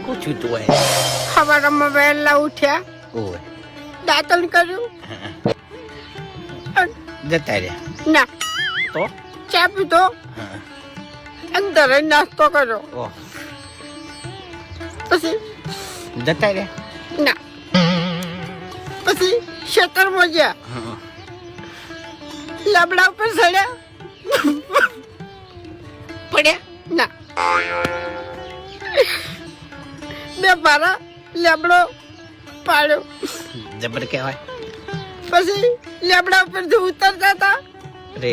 પૂછ્યું તું હોય સવારમાં વહેલા ઉઠ્યા, ઓય દાંતણ કર્યું, જતા રહ્યા ના તો ચા પીધો, હા. અંદર જ નાસ્તો કર્યો, ઓહ પછી જતા રહ્યા ના પછી ખેતરમાં ગયા, હા. લાબડા ઉપર ચડ્યા, પડ્યા ના બે મારા લેબડો પાડ્યો, જબર કહેવાય પછી લેબડા ઉપરથી ઉતરતા હતા, રે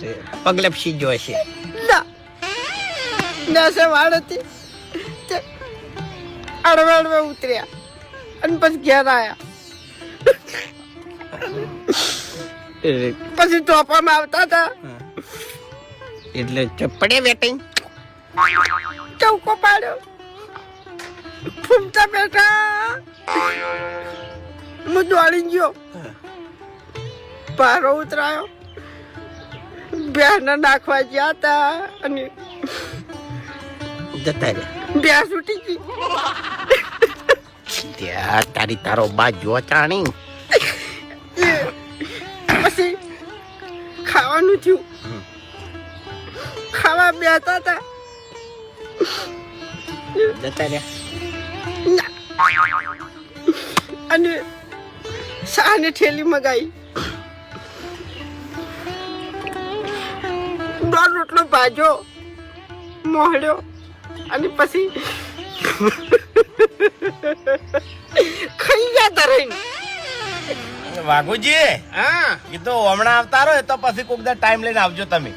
રે પગલપસી જો છે ના નસે વાળ હતી તે અડવે અડવે ઉતર્યા અને પછી ઘેર આવ્યા, પછી ટોપામાં આવતા હતા, એટલે પડે વેટિંગ ચૌકો પાડ્યો, ફૂમતા બેઠા, હું દોડી ગયો, પારો ઉતરાયો, ભેંસને નાખવા ગયા હતા અને જતા રહ્યા ભેંસ ઉઠી ગઈ, ત્યાં તારી તારો બા જો ચાણી પછી ખાવાનું થયું, ખાવા બેઠા હતા, જતા રહ્યા ના. અને શાની ઠેલી મગાઈ, દોઢ રોટલો ભાજો મોહડ્યો અને પછી ખાઈ જતા રહીને, વાઘુજી હા કીધું હમણાં આવતા રહો તો પછી કોક દા ટાઈમ લઈને આવજો તમે.